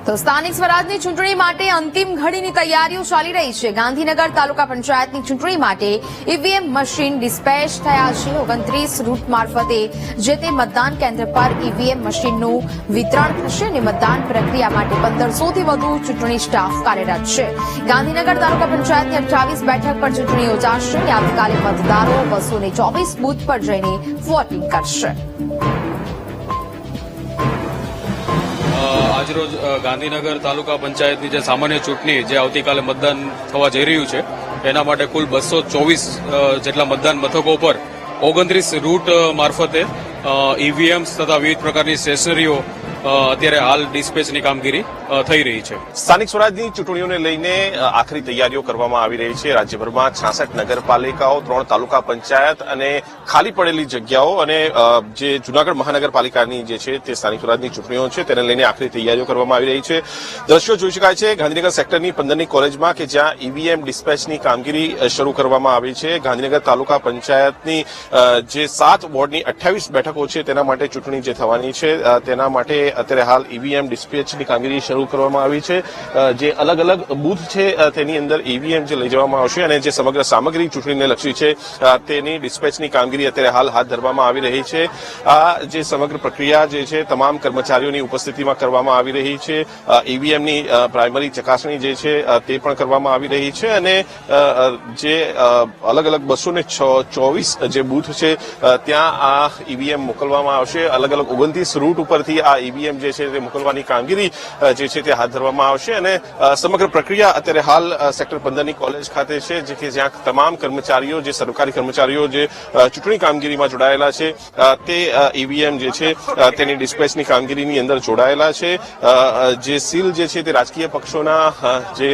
તો સ્થાનિક સ્વરાજની ચૂંટણી માટે અંતિમ ઘડીની તૈયારીઓ ચાલી રહી છે। ગાંધીનગર તાલુકા પંચાયતની ચૂંટણી માટે ઈવીએમ મશીન ડિસ્પેચ થયા છે। 29 રૂટ મારફતે જે તે મતદાન કેન્દ્ર પર ઈવીએમ મશીનનું વિતરણ થશે અને મતદાન પ્રક્રિયા માટે 1500થી વધુ ચૂંટણી સ્ટાફ કાર્યરત છે। ગાંધીનગર તાલુકા પંચાયતની 28 બેઠક પર ચૂંટણી યોજાશે અને આવતીકાલે મતદારો 224 બૂથ પર જઈને વોટિંગ કરશે। આજરોજ ગાંધીનગર તાલુકા પંચાયતની જે સામાન્ય ચૂંટણી જે આવતીકાલે મતદાન થવા જઈ રહ્યું છે એના માટે કુલ 224 જેટલા મતદાન મથકો પર 29 રૂટ મારફતે ઈવીએમ્સ તથા વિવિધ પ્રકારની સ્ટેશનરીઓ અત્યારે હાલ ડિસ્પેચની કામગીરી થઈ રહી છે। સ્થાનિક સ્વરાજની ચૂંટણીઓને લઈને આખરી તૈયારીઓ કરવામાં આવી રહી છે। રાજ્યભરમાં 66 નગરપાલિકાઓ, 3 તાલુકા પંચાયત અને ખાલી પડેલી જગ્યાઓ અને જે જૂનાગઢ મહાનગરપાલિકાની જે છે તે સ્થાનિક સ્વરાજની ચૂંટણીઓ છે તેને લઈને આખરી તૈયારીઓ કરવામાં આવી રહી છે। દ્રશ્યો જોઈ શકાય છે ગાંધીનગર સેક્ટરની 15ની કોલેજમાં કે જ્યાં ઈવીએમ ડિસ્પેચની કામગીરી શરૂ કરવામાં આવી છે। ગાંધીનગર તાલુકા પંચાયતની જે 7 વોર્ડની 28 બેઠકો છે તેના માટે ચૂંટણી જે થવાની છે તેના માટે અત્યારે હાલ ઈવીએમ ડિસ્પેચની કામગીરી શરૂ કરવામાં આવી છે। જે અલગ અલગ બૂથ છે તેની અંદર ઈવીએમ જે લઈ જવામાં આવશે અને જે સમગ્ર સામગ્રી ચૂંટણીને લક્ષી છે તેની ડિસ્પેચની કામગીરી અત્યારે હાલ હાથ ધરવામાં આવી રહી છે। આ જે સમગ્ર પ્રક્રિયા જે છે તમામ કર્મચારીઓની ઉપસ્થિતિમાં કરવામાં આવી રહી છે। ઈવીએમની પ્રાઇમરી ચકાસણી જે છે તે પણ કરવામાં આવી રહી છે અને જે અલગ અલગ 224 જે બૂથ છે ત્યાં આ ઈવીએમ મોકલવામાં આવશે। અલગ અલગ 29 રૂટ ઉપરથી આ ઈવીએમ જે છે તે મોકલવાની કામગીરી જે છે તે હાથ ધરવામાં આવશે અને સમગ્ર પ્રક્રિયા અત્યારે હાલ સેક્ટર 15ની કોલેજ ખાતે છે જે કે જ્યાં તમામ કર્મચારીઓ જે સરકારી કર્મચારીઓ જે ચૂંટણી કામગીરીમાં જોડાયેલા છે તે ઈવીએમ જે છે તેની ડિસ્પેચની કામગીરીની અંદર જોડાયેલા છે। જે સીલ જે છે તે રાજકીય પક્ષોના જે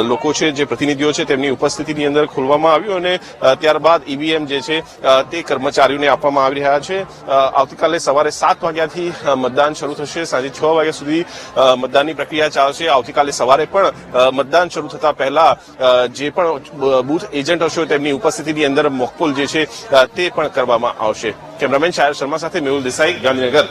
લોકો છે જે પ્રતિનિધિઓ છે તેમની ઉપસ્થિતિની અંદર ખોલવામાં આવ્યું અને ત્યારબાદ ઈવીએમ જે છે તે કર્મચારીઓને આપવામાં આવી રહ્યા છે। આવતીકાલે સવારે 7 વાગ્યાથી મતદાન શરૂ થશે, સાંજે 6 વાગ્યા સુધી મતદાનની પ્રક્રિયા ચાલશે। આવતીકાલે સવારે પણ મતદાન શરૂ થતા પહેલા જે પણ બૂથ એજન્ટ હશે તેમની ઉપસ્થિતિની અંદર મોકપોલ જે છે તે પણ કરવામાં આવશે। કેમેરામેન શાયર શર્મા સાથે મેહુલ દેસાઈ, ગાંધીનગર।